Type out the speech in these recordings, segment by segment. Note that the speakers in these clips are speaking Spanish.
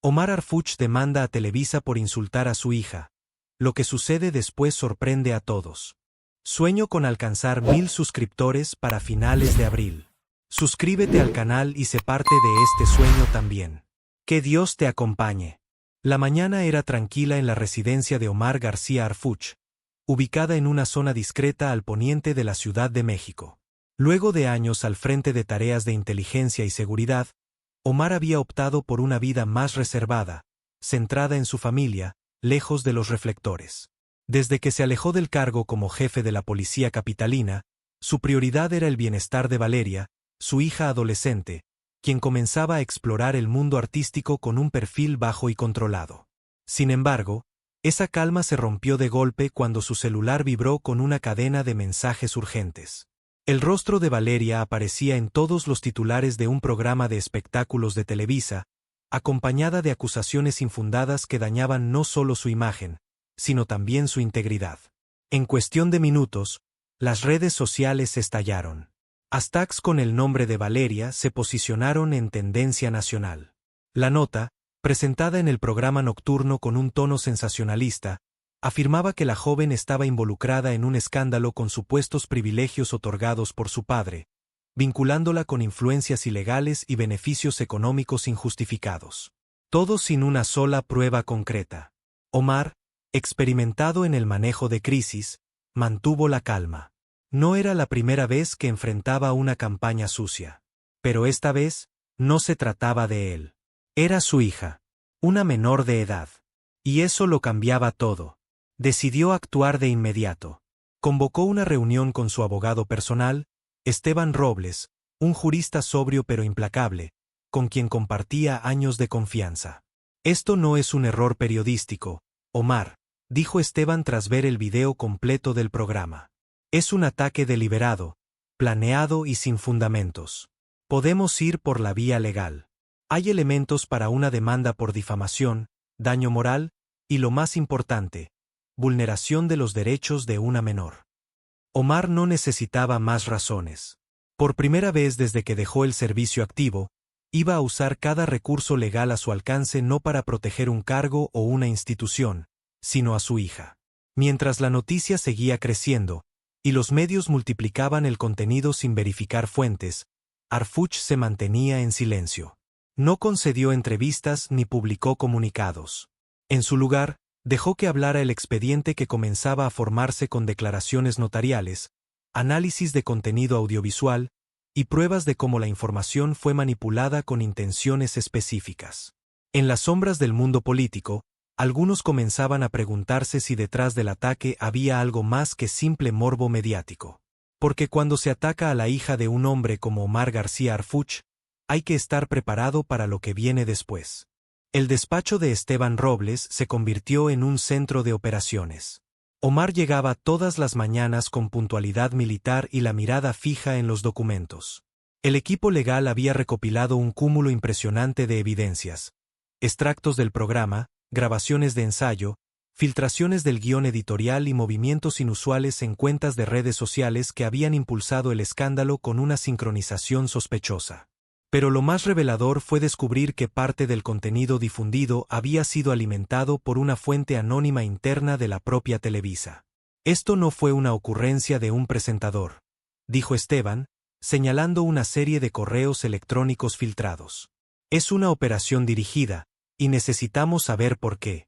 Omar Arfuch demanda a Televisa por insultar a su hija. Lo que sucede después sorprende a todos. Sueño con alcanzar 1000 suscriptores para finales de abril. Suscríbete al canal y sé parte de este sueño también. Que Dios te acompañe. La mañana era tranquila en la residencia de Omar García Arfuch, ubicada en una zona discreta al poniente de la Ciudad de México. Luego de años al frente de tareas de inteligencia y seguridad, Omar había optado por una vida más reservada, centrada en su familia, lejos de los reflectores. Desde que se alejó del cargo como jefe de la policía capitalina, su prioridad era el bienestar de Valeria, su hija adolescente, quien comenzaba a explorar el mundo artístico con un perfil bajo y controlado. Sin embargo, esa calma se rompió de golpe cuando su celular vibró con una cadena de mensajes urgentes. El rostro de Valeria aparecía en todos los titulares de un programa de espectáculos de Televisa, acompañada de acusaciones infundadas que dañaban no solo su imagen, sino también su integridad. En cuestión de minutos, las redes sociales estallaron. Hashtags con el nombre de Valeria se posicionaron en tendencia nacional. La nota, presentada en el programa nocturno con un tono sensacionalista, afirmaba que la joven estaba involucrada en un escándalo con supuestos privilegios otorgados por su padre, vinculándola con influencias ilegales y beneficios económicos injustificados. Todo sin una sola prueba concreta. Omar, experimentado en el manejo de crisis, mantuvo la calma. No era la primera vez que enfrentaba una campaña sucia. Pero esta vez, no se trataba de él. Era su hija, una menor de edad. Y eso lo cambiaba todo. Decidió actuar de inmediato. Convocó una reunión con su abogado personal, Esteban Robles, un jurista sobrio pero implacable, con quien compartía años de confianza. Esto no es un error periodístico, Omar, dijo Esteban tras ver el video completo del programa. Es un ataque deliberado, planeado y sin fundamentos. Podemos ir por la vía legal. Hay elementos para una demanda por difamación, daño moral, y lo más importante, vulneración de los derechos de una menor. Omar no necesitaba más razones. Por primera vez desde que dejó el servicio activo, iba a usar cada recurso legal a su alcance no para proteger un cargo o una institución, sino a su hija. Mientras la noticia seguía creciendo, y los medios multiplicaban el contenido sin verificar fuentes, Arfuch se mantenía en silencio. No concedió entrevistas ni publicó comunicados. En su lugar, dejó que hablara el expediente que comenzaba a formarse con declaraciones notariales, análisis de contenido audiovisual y pruebas de cómo la información fue manipulada con intenciones específicas. En las sombras del mundo político, algunos comenzaban a preguntarse si detrás del ataque había algo más que simple morbo mediático. Porque cuando se ataca a la hija de un hombre como Omar García Arfuch, hay que estar preparado para lo que viene después. El despacho de Esteban Robles se convirtió en un centro de operaciones. Omar llegaba todas las mañanas con puntualidad militar y la mirada fija en los documentos. El equipo legal había recopilado un cúmulo impresionante de evidencias: extractos del programa, grabaciones de ensayo, filtraciones del guión editorial y movimientos inusuales en cuentas de redes sociales que habían impulsado el escándalo con una sincronización sospechosa. Pero lo más revelador fue descubrir que parte del contenido difundido había sido alimentado por una fuente anónima interna de la propia Televisa. Esto no fue una ocurrencia de un presentador, dijo Esteban, señalando una serie de correos electrónicos filtrados. Es una operación dirigida, y necesitamos saber por qué.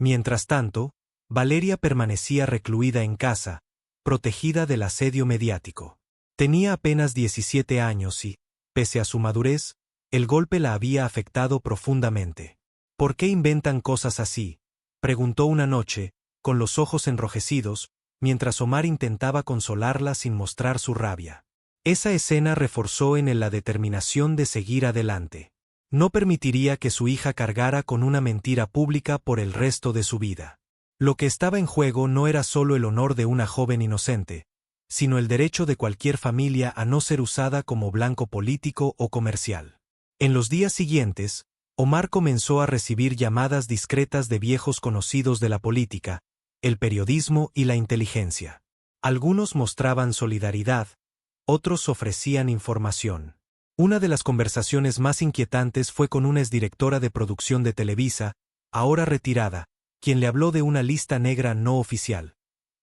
Mientras tanto, Valeria permanecía recluida en casa, protegida del asedio mediático. Tenía apenas 17 años y, pese a su madurez, el golpe la había afectado profundamente. ¿Por qué inventan cosas así?, preguntó una noche, con los ojos enrojecidos, mientras Omar intentaba consolarla sin mostrar su rabia. Esa escena reforzó en él la determinación de seguir adelante. No permitiría que su hija cargara con una mentira pública por el resto de su vida. Lo que estaba en juego no era solo el honor de una joven inocente, sino el derecho de cualquier familia a no ser usada como blanco político o comercial. En los días siguientes, Omar comenzó a recibir llamadas discretas de viejos conocidos de la política, el periodismo y la inteligencia. Algunos mostraban solidaridad, otros ofrecían información. Una de las conversaciones más inquietantes fue con una exdirectora de producción de Televisa, ahora retirada, quien le habló de una lista negra no oficial.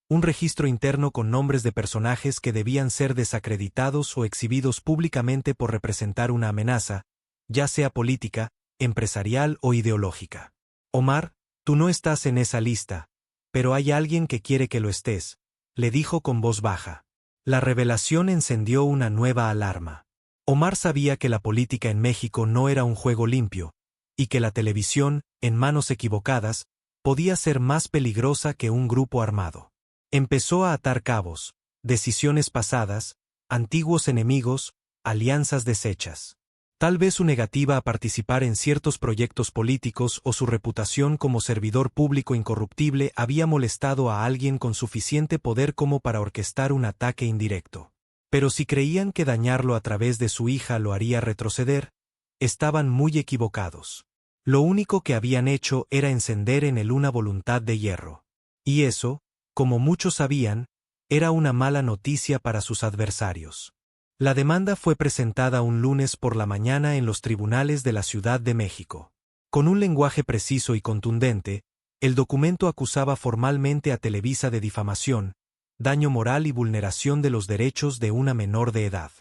Un registro interno con nombres de personajes que debían ser desacreditados o exhibidos públicamente por representar una amenaza, ya sea política, empresarial o ideológica. Omar, tú no estás en esa lista, pero hay alguien que quiere que lo estés, le dijo con voz baja. La revelación encendió una nueva alarma. Omar sabía que la política en México no era un juego limpio, y que la televisión, en manos equivocadas, podía ser más peligrosa que un grupo armado. Empezó a atar cabos, decisiones pasadas, antiguos enemigos, alianzas deshechas. Tal vez su negativa a participar en ciertos proyectos políticos o su reputación como servidor público incorruptible había molestado a alguien con suficiente poder como para orquestar un ataque indirecto. Pero si creían que dañarlo a través de su hija lo haría retroceder, estaban muy equivocados. Lo único que habían hecho era encender en él una voluntad de hierro. Y eso, como muchos sabían, era una mala noticia para sus adversarios. La demanda fue presentada un lunes por la mañana en los tribunales de la Ciudad de México. Con un lenguaje preciso y contundente, el documento acusaba formalmente a Televisa de difamación, daño moral y vulneración de los derechos de una menor de edad.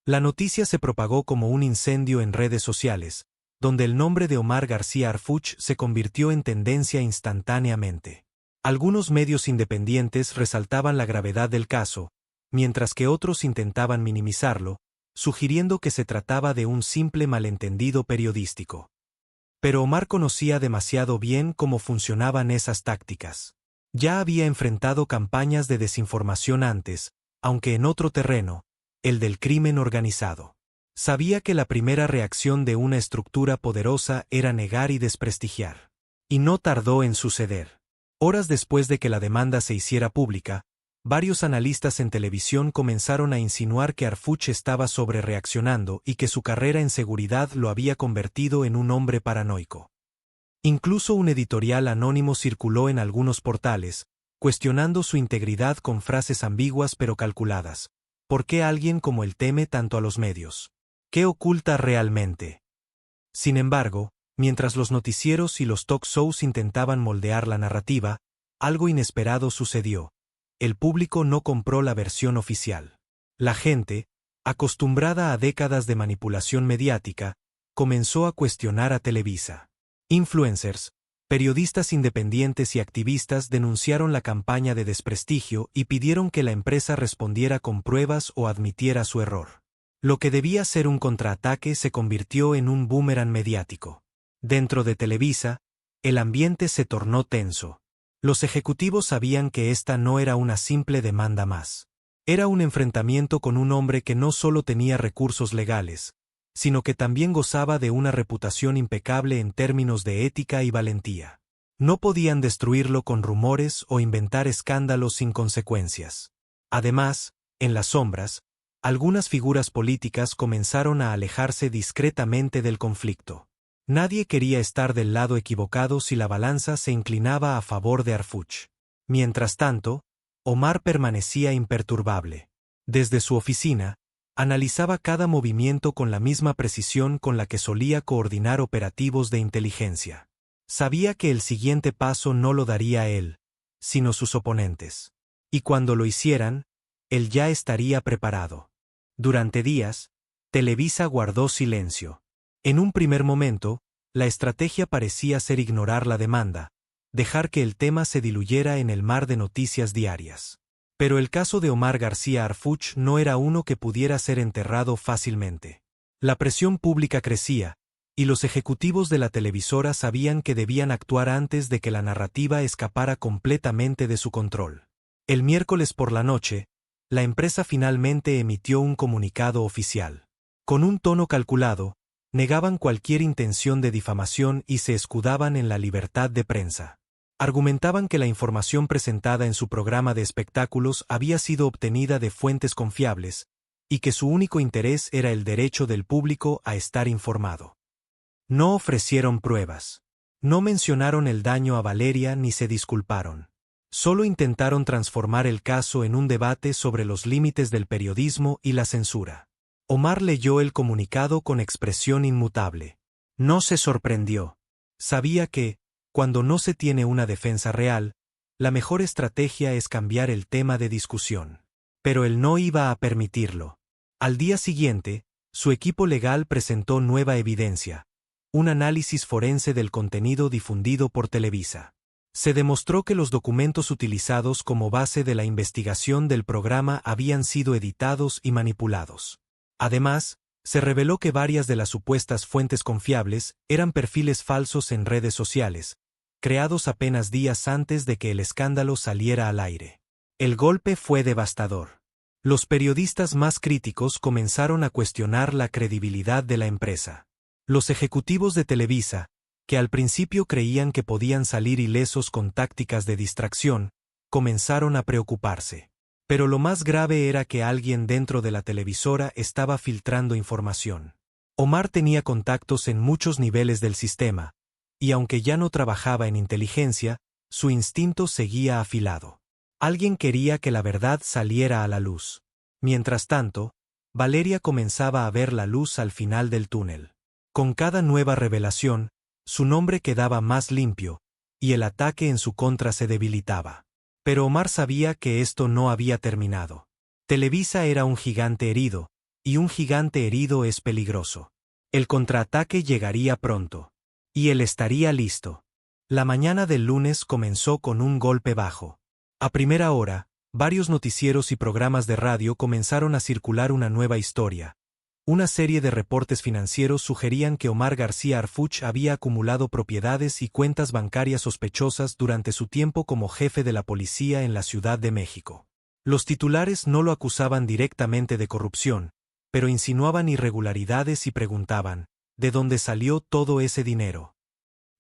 La noticia se propagó como un incendio en redes sociales, donde el nombre de Omar García Harfuch se convirtió en tendencia instantáneamente. Algunos medios independientes resaltaban la gravedad del caso, mientras que otros intentaban minimizarlo, sugiriendo que se trataba de un simple malentendido periodístico. Pero Omar conocía demasiado bien cómo funcionaban esas tácticas. Ya había enfrentado campañas de desinformación antes, aunque en otro terreno, el del crimen organizado. Sabía que la primera reacción de una estructura poderosa era negar y desprestigiar. Y no tardó en suceder. Horas después de que la demanda se hiciera pública, varios analistas en televisión comenzaron a insinuar que Harfuch estaba sobrereaccionando y que su carrera en seguridad lo había convertido en un hombre paranoico. Incluso un editorial anónimo circuló en algunos portales, cuestionando su integridad con frases ambiguas pero calculadas. ¿Por qué alguien como él teme tanto a los medios? ¿Qué oculta realmente? Sin embargo, mientras los noticieros y los talk shows intentaban moldear la narrativa, algo inesperado sucedió. El público no compró la versión oficial. La gente, acostumbrada a décadas de manipulación mediática, comenzó a cuestionar a Televisa. Influencers, periodistas independientes y activistas denunciaron la campaña de desprestigio y pidieron que la empresa respondiera con pruebas o admitiera su error. Lo que debía ser un contraataque se convirtió en un boomerang mediático. Dentro de Televisa, el ambiente se tornó tenso. Los ejecutivos sabían que esta no era una simple demanda más. Era un enfrentamiento con un hombre que no solo tenía recursos legales, sino que también gozaba de una reputación impecable en términos de ética y valentía. No podían destruirlo con rumores o inventar escándalos sin consecuencias. Además, en las sombras, algunas figuras políticas comenzaron a alejarse discretamente del conflicto. Nadie quería estar del lado equivocado si la balanza se inclinaba a favor de Harfuch. Mientras tanto, Omar permanecía imperturbable. Desde su oficina, analizaba cada movimiento con la misma precisión con la que solía coordinar operativos de inteligencia. Sabía que el siguiente paso no lo daría él, sino sus oponentes. Y cuando lo hicieran, él ya estaría preparado. Durante días, Televisa guardó silencio. En un primer momento, la estrategia parecía ser ignorar la demanda, dejar que el tema se diluyera en el mar de noticias diarias. Pero el caso de Omar García Harfuch no era uno que pudiera ser enterrado fácilmente. La presión pública crecía, y los ejecutivos de la televisora sabían que debían actuar antes de que la narrativa escapara completamente de su control. El miércoles por la noche, la empresa finalmente emitió un comunicado oficial. Con un tono calculado, negaban cualquier intención de difamación y se escudaban en la libertad de prensa. Argumentaban que la información presentada en su programa de espectáculos había sido obtenida de fuentes confiables, y que su único interés era el derecho del público a estar informado. No ofrecieron pruebas. No mencionaron el daño a Valeria ni se disculparon. Solo intentaron transformar el caso en un debate sobre los límites del periodismo y la censura. Omar leyó el comunicado con expresión inmutable. No se sorprendió. Sabía que, cuando no se tiene una defensa real, la mejor estrategia es cambiar el tema de discusión. Pero él no iba a permitirlo. Al día siguiente, su equipo legal presentó nueva evidencia, un análisis forense del contenido difundido por Televisa. Se demostró que los documentos utilizados como base de la investigación del programa habían sido editados y manipulados. Además, se reveló que varias de las supuestas fuentes confiables eran perfiles falsos en redes sociales, creados apenas días antes de que el escándalo saliera al aire. El golpe fue devastador. Los periodistas más críticos comenzaron a cuestionar la credibilidad de la empresa. Los ejecutivos de Televisa, que al principio creían que podían salir ilesos con tácticas de distracción, comenzaron a preocuparse. Pero lo más grave era que alguien dentro de la televisora estaba filtrando información. Omar tenía contactos en muchos niveles del sistema, y aunque ya no trabajaba en inteligencia, su instinto seguía afilado. Alguien quería que la verdad saliera a la luz. Mientras tanto, Valeria comenzaba a ver la luz al final del túnel. Con cada nueva revelación, su nombre quedaba más limpio, y el ataque en su contra se debilitaba. Pero Omar sabía que esto no había terminado. Televisa era un gigante herido, y un gigante herido es peligroso. El contraataque llegaría pronto. Y él estaría listo. La mañana del lunes comenzó con un golpe bajo. A primera hora, varios noticieros y programas de radio comenzaron a circular una nueva historia. Una serie de reportes financieros sugerían que Omar García Harfuch había acumulado propiedades y cuentas bancarias sospechosas durante su tiempo como jefe de la policía en la Ciudad de México. Los titulares no lo acusaban directamente de corrupción, pero insinuaban irregularidades y preguntaban, ¿de dónde salió todo ese dinero?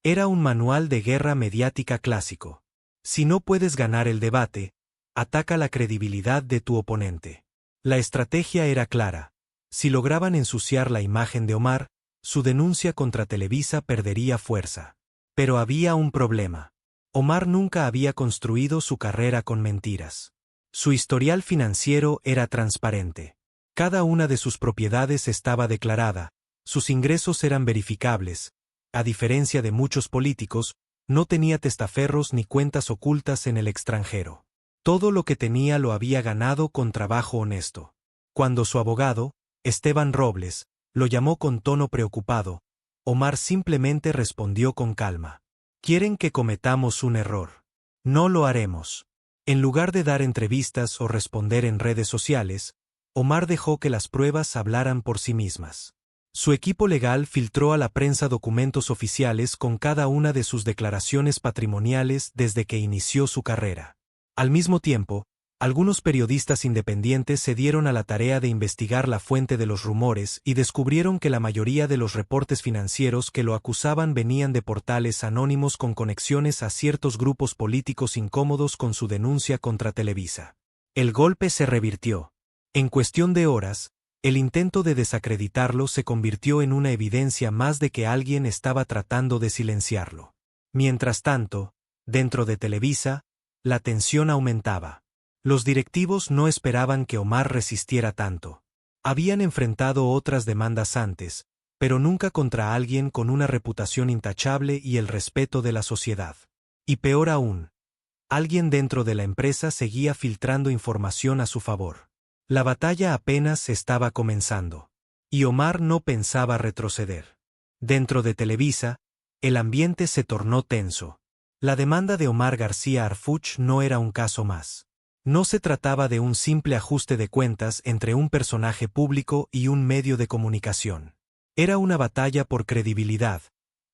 Era un manual de guerra mediática clásico. Si no puedes ganar el debate, ataca la credibilidad de tu oponente. La estrategia era clara. Si lograban ensuciar la imagen de Omar, su denuncia contra Televisa perdería fuerza. Pero había un problema. Omar nunca había construido su carrera con mentiras. Su historial financiero era transparente. Cada una de sus propiedades estaba declarada, sus ingresos eran verificables. A diferencia de muchos políticos, no tenía testaferros ni cuentas ocultas en el extranjero. Todo lo que tenía lo había ganado con trabajo honesto. Cuando su abogado, Esteban Robles, lo llamó con tono preocupado, Omar simplemente respondió con calma. Quieren que cometamos un error. No lo haremos. En lugar de dar entrevistas o responder en redes sociales, Omar dejó que las pruebas hablaran por sí mismas. Su equipo legal filtró a la prensa documentos oficiales con cada una de sus declaraciones patrimoniales desde que inició su carrera. Al mismo tiempo, algunos periodistas independientes se dieron a la tarea de investigar la fuente de los rumores y descubrieron que la mayoría de los reportes financieros que lo acusaban venían de portales anónimos con conexiones a ciertos grupos políticos incómodos con su denuncia contra Televisa. El golpe se revirtió. En cuestión de horas, el intento de desacreditarlo se convirtió en una evidencia más de que alguien estaba tratando de silenciarlo. Mientras tanto, dentro de Televisa, la tensión aumentaba. Los directivos no esperaban que Omar resistiera tanto. Habían enfrentado otras demandas antes, pero nunca contra alguien con una reputación intachable y el respeto de la sociedad. Y peor aún, alguien dentro de la empresa seguía filtrando información a su favor. La batalla apenas estaba comenzando. Y Omar no pensaba retroceder. Dentro de Televisa, el ambiente se tornó tenso. La demanda de Omar García Harfuch no era un caso más. No se trataba de un simple ajuste de cuentas entre un personaje público y un medio de comunicación. Era una batalla por credibilidad,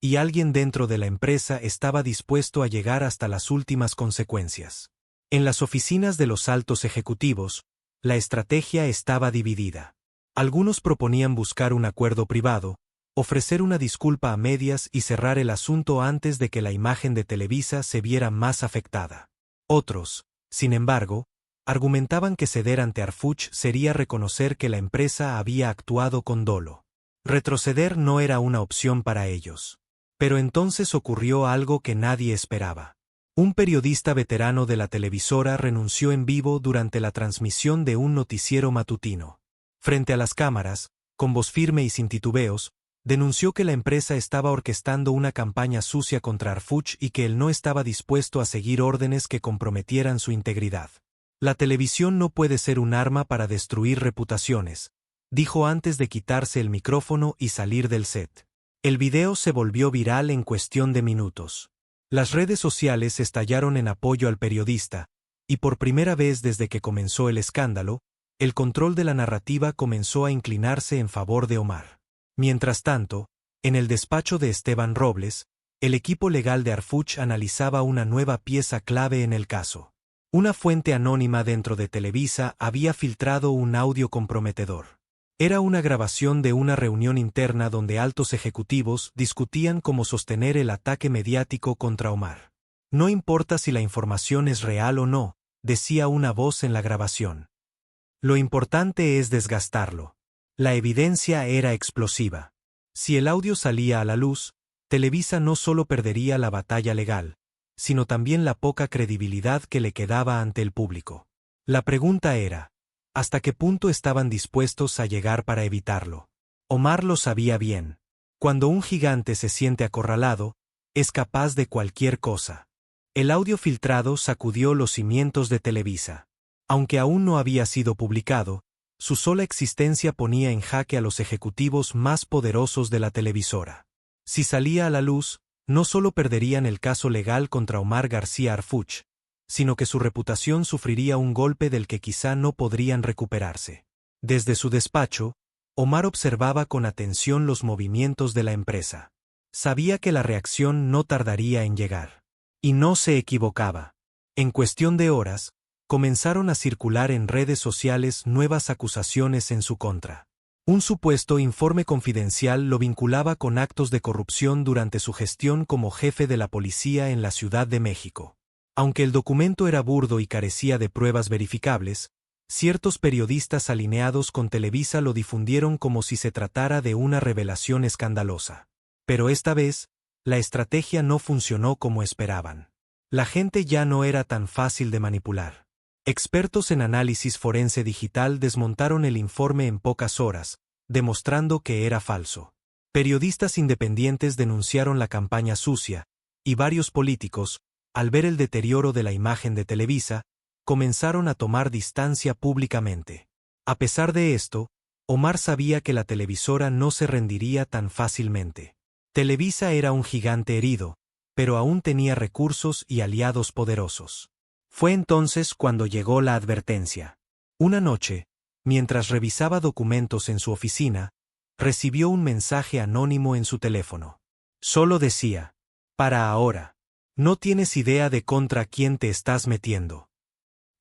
y alguien dentro de la empresa estaba dispuesto a llegar hasta las últimas consecuencias. En las oficinas de los altos ejecutivos, la estrategia estaba dividida. Algunos proponían buscar un acuerdo privado, ofrecer una disculpa a medias y cerrar el asunto antes de que la imagen de Televisa se viera más afectada. Otros, sin embargo, argumentaban que ceder ante Harfuch sería reconocer que la empresa había actuado con dolo. Retroceder no era una opción para ellos. Pero entonces ocurrió algo que nadie esperaba. Un periodista veterano de la televisora renunció en vivo durante la transmisión de un noticiero matutino. Frente a las cámaras, con voz firme y sin titubeos, denunció que la empresa estaba orquestando una campaña sucia contra Arfuch y que él no estaba dispuesto a seguir órdenes que comprometieran su integridad. La televisión no puede ser un arma para destruir reputaciones, dijo antes de quitarse el micrófono y salir del set. El video se volvió viral en cuestión de minutos. Las redes sociales estallaron en apoyo al periodista, y por primera vez desde que comenzó el escándalo, el control de la narrativa comenzó a inclinarse en favor de Omar. Mientras tanto, en el despacho de Esteban Robles, el equipo legal de Arfuch analizaba una nueva pieza clave en el caso. Una fuente anónima dentro de Televisa había filtrado un audio comprometedor. Era una grabación de una reunión interna donde altos ejecutivos discutían cómo sostener el ataque mediático contra Omar. No importa si la información es real o no, decía una voz en la grabación. Lo importante es desgastarlo. La evidencia era explosiva. Si el audio salía a la luz, Televisa no solo perdería la batalla legal, sino también la poca credibilidad que le quedaba ante el público. La pregunta era, ¿hasta qué punto estaban dispuestos a llegar para evitarlo? Omar lo sabía bien. Cuando un gigante se siente acorralado, es capaz de cualquier cosa. El audio filtrado sacudió los cimientos de Televisa. Aunque aún no había sido publicado, su sola existencia ponía en jaque a los ejecutivos más poderosos de la televisora. Si salía a la luz, no solo perderían el caso legal contra Omar García Arfuch, sino que su reputación sufriría un golpe del que quizá no podrían recuperarse. Desde su despacho, Omar observaba con atención los movimientos de la empresa. Sabía que la reacción no tardaría en llegar. Y no se equivocaba. En cuestión de horas, comenzaron a circular en redes sociales nuevas acusaciones en su contra. Un supuesto informe confidencial lo vinculaba con actos de corrupción durante su gestión como jefe de la policía en la Ciudad de México. Aunque el documento era burdo y carecía de pruebas verificables, ciertos periodistas alineados con Televisa lo difundieron como si se tratara de una revelación escandalosa. Pero esta vez, la estrategia no funcionó como esperaban. La gente ya no era tan fácil de manipular. Expertos en análisis forense digital desmontaron el informe en pocas horas, demostrando que era falso. Periodistas independientes denunciaron la campaña sucia, y varios políticos, al ver el deterioro de la imagen de Televisa, comenzaron a tomar distancia públicamente. A pesar de esto, Omar sabía que la televisora no se rendiría tan fácilmente. Televisa era un gigante herido, pero aún tenía recursos y aliados poderosos. Fue entonces cuando llegó la advertencia. Una noche, mientras revisaba documentos en su oficina, recibió un mensaje anónimo en su teléfono. Solo decía, «Para ahora. No tienes idea de contra quién te estás metiendo».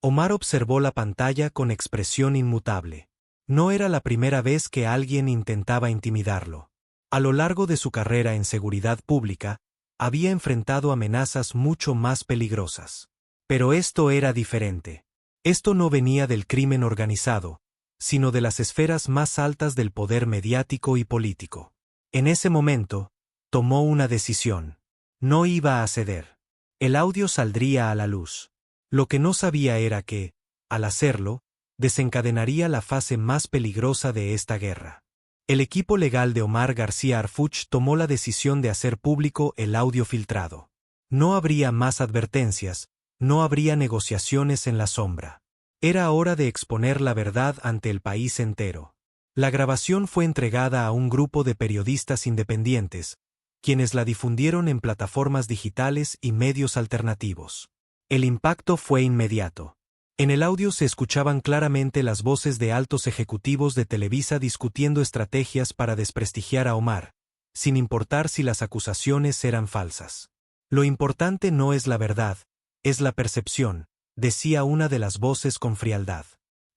Omar observó la pantalla con expresión inmutable. No era la primera vez que alguien intentaba intimidarlo. A lo largo de su carrera en seguridad pública, había enfrentado amenazas mucho más peligrosas. Pero esto era diferente. Esto no venía del crimen organizado, sino de las esferas más altas del poder mediático y político. En ese momento, tomó una decisión. No iba a ceder. El audio saldría a la luz. Lo que no sabía era que, al hacerlo, desencadenaría la fase más peligrosa de esta guerra. El equipo legal de Omar García Arfuch tomó la decisión de hacer público el audio filtrado. No habría más advertencias, no habría negociaciones en la sombra. Era hora de exponer la verdad ante el país entero. La grabación fue entregada a un grupo de periodistas independientes, quienes la difundieron en plataformas digitales y medios alternativos. El impacto fue inmediato. En el audio se escuchaban claramente las voces de altos ejecutivos de Televisa discutiendo estrategias para desprestigiar a Omar, sin importar si las acusaciones eran falsas. Lo importante no es la verdad, es la percepción, decía una de las voces con frialdad.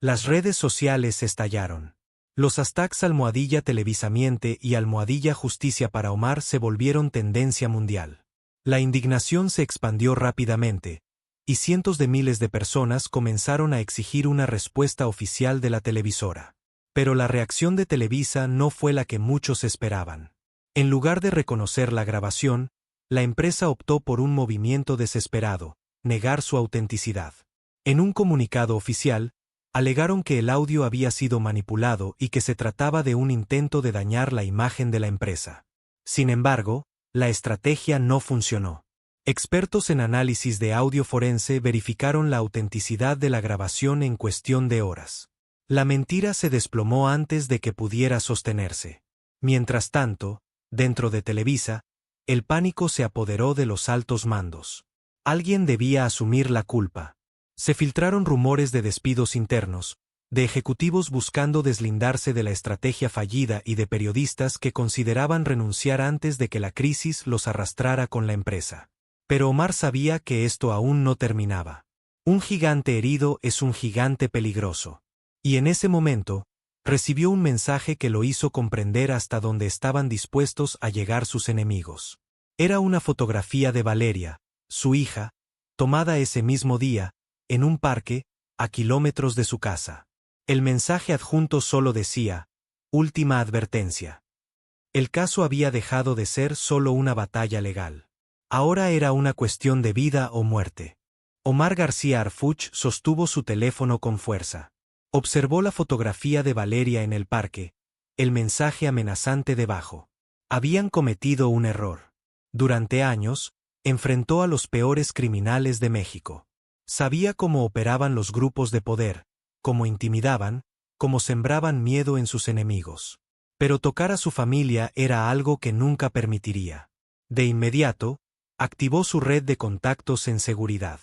Las redes sociales estallaron. Los hashtags #televisamiente y #justicia para Omar se volvieron tendencia mundial. La indignación se expandió rápidamente, y cientos de miles de personas comenzaron a exigir una respuesta oficial de la televisora. Pero la reacción de Televisa no fue la que muchos esperaban. En lugar de reconocer la grabación, la empresa optó por un movimiento desesperado: negar su autenticidad. En un comunicado oficial, Alegaron que el audio había sido manipulado y que se trataba de un intento de dañar la imagen de la empresa. Sin embargo, la estrategia no funcionó. Expertos en análisis de audio forense verificaron la autenticidad de la grabación en cuestión de horas. La mentira se desplomó antes de que pudiera sostenerse. Mientras tanto, dentro de Televisa, el pánico se apoderó de los altos mandos. Alguien debía asumir la culpa. Se filtraron rumores de despidos internos, de ejecutivos buscando deslindarse de la estrategia fallida y de periodistas que consideraban renunciar antes de que la crisis los arrastrara con la empresa. Pero Omar sabía que esto aún no terminaba. Un gigante herido es un gigante peligroso. Y en ese momento, recibió un mensaje que lo hizo comprender hasta dónde estaban dispuestos a llegar sus enemigos. Era una fotografía de Valeria, su hija, tomada ese mismo día, en un parque, a kilómetros de su casa. El mensaje adjunto solo decía: última advertencia. El caso había dejado de ser solo una batalla legal. Ahora era una cuestión de vida o muerte. Omar García Harfuch sostuvo su teléfono con fuerza. Observó la fotografía de Valeria en el parque, el mensaje amenazante debajo. Habían cometido un error. Durante años, enfrentó a los peores criminales de México. Sabía cómo operaban los grupos de poder, cómo intimidaban, cómo sembraban miedo en sus enemigos. Pero tocar a su familia era algo que nunca permitiría. De inmediato, activó su red de contactos en seguridad.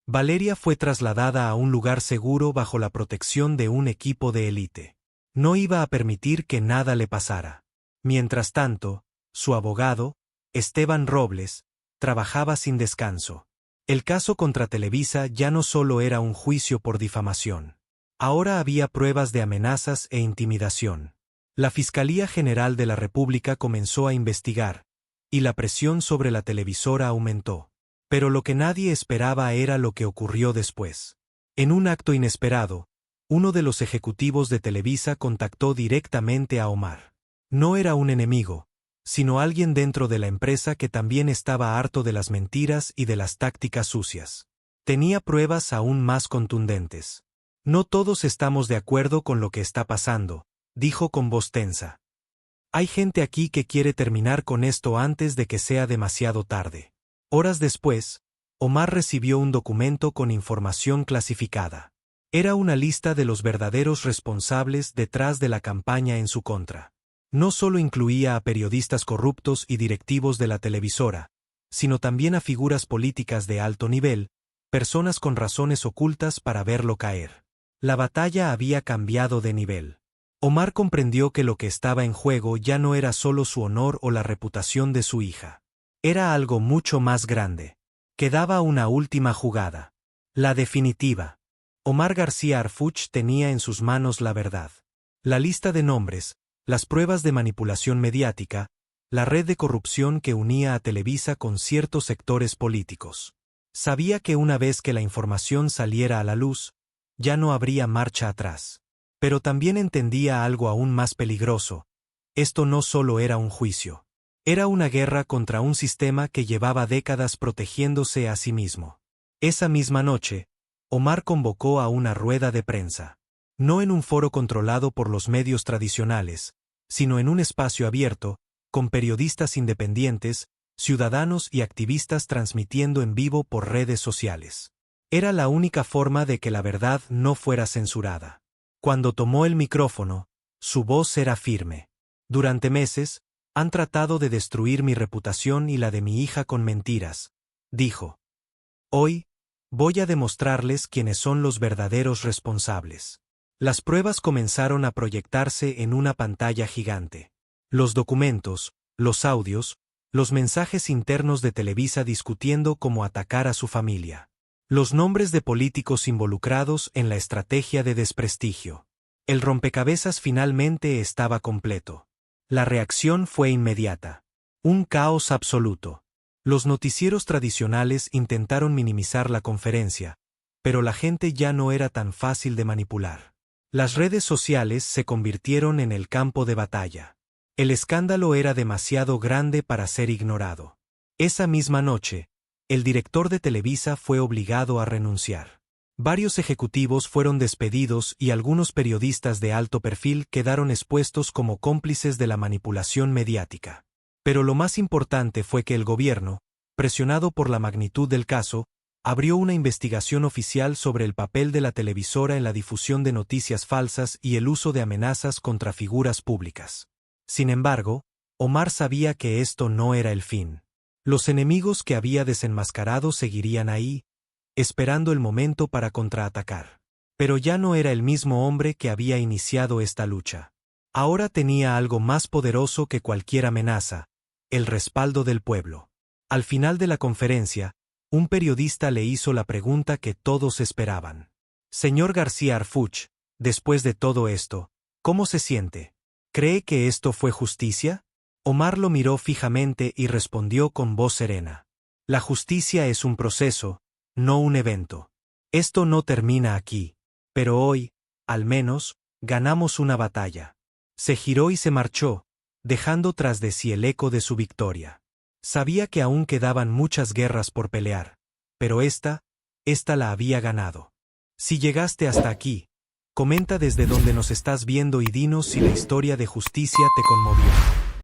Valeria fue trasladada a un lugar seguro bajo la protección de un equipo de élite. No iba a permitir que nada le pasara. Mientras tanto, su abogado, Esteban Robles, trabajaba sin descanso. El caso contra Televisa ya no solo era un juicio por difamación. Ahora había pruebas de amenazas e intimidación. La Fiscalía General de la República comenzó a investigar, y la presión sobre la televisora aumentó. Pero lo que nadie esperaba era lo que ocurrió después. En un acto inesperado, uno de los ejecutivos de Televisa contactó directamente a Omar. No era un enemigo, sino alguien dentro de la empresa que también estaba harto de las mentiras y de las tácticas sucias. Tenía pruebas aún más contundentes. No todos estamos de acuerdo con lo que está pasando, dijo con voz tensa. Hay gente aquí que quiere terminar con esto antes de que sea demasiado tarde. Horas después, Omar recibió un documento con información clasificada. Era una lista de los verdaderos responsables detrás de la campaña en su contra. No solo incluía a periodistas corruptos y directivos de la televisora, sino también a figuras políticas de alto nivel, personas con razones ocultas para verlo caer. La batalla había cambiado de nivel. Omar comprendió que lo que estaba en juego ya no era solo su honor o la reputación de su hija. Era algo mucho más grande. Quedaba una última jugada. La definitiva. Omar García Harfuch tenía en sus manos la verdad. La lista de nombres, las pruebas de manipulación mediática, la red de corrupción que unía a Televisa con ciertos sectores políticos. Sabía que una vez que la información saliera a la luz, ya no habría marcha atrás. Pero también entendía algo aún más peligroso. Esto no solo era un juicio. Era una guerra contra un sistema que llevaba décadas protegiéndose a sí mismo. Esa misma noche, Omar convocó a una rueda de prensa. No en un foro controlado por los medios tradicionales, sino en un espacio abierto, con periodistas independientes, ciudadanos y activistas transmitiendo en vivo por redes sociales. Era la única forma de que la verdad no fuera censurada. Cuando tomó el micrófono, su voz era firme. Durante meses, han tratado de destruir mi reputación y la de mi hija con mentiras, dijo. Hoy, voy a demostrarles quiénes son los verdaderos responsables. Las pruebas comenzaron a proyectarse en una pantalla gigante. Los documentos, los audios, los mensajes internos de Televisa discutiendo cómo atacar a su familia. Los nombres de políticos involucrados en la estrategia de desprestigio. El rompecabezas finalmente estaba completo. La reacción fue inmediata. Un caos absoluto. Los noticieros tradicionales intentaron minimizar la conferencia, pero la gente ya no era tan fácil de manipular. Las redes sociales se convirtieron en el campo de batalla. El escándalo era demasiado grande para ser ignorado. Esa misma noche, el director de Televisa fue obligado a renunciar. Varios ejecutivos fueron despedidos y algunos periodistas de alto perfil quedaron expuestos como cómplices de la manipulación mediática. Pero lo más importante fue que el gobierno, presionado por la magnitud del caso, abrió una investigación oficial sobre el papel de la televisora en la difusión de noticias falsas y el uso de amenazas contra figuras públicas. Sin embargo, Omar sabía que esto no era el fin. Los enemigos que había desenmascarado seguirían ahí, esperando el momento para contraatacar. Pero ya no era el mismo hombre que había iniciado esta lucha. Ahora tenía algo más poderoso que cualquier amenaza: el respaldo del pueblo. Al final de la conferencia, un periodista le hizo la pregunta que todos esperaban. Señor García Harfuch, después de todo esto, ¿cómo se siente? ¿Cree que esto fue justicia? Omar lo miró fijamente y respondió con voz serena. La justicia es un proceso, no un evento. Esto no termina aquí. Pero hoy, al menos, ganamos una batalla. Se giró y se marchó, dejando tras de sí el eco de su victoria. Sabía que aún quedaban muchas guerras por pelear, pero esta la había ganado. Si llegaste hasta aquí, comenta desde donde nos estás viendo y dinos si la historia de justicia te conmovió.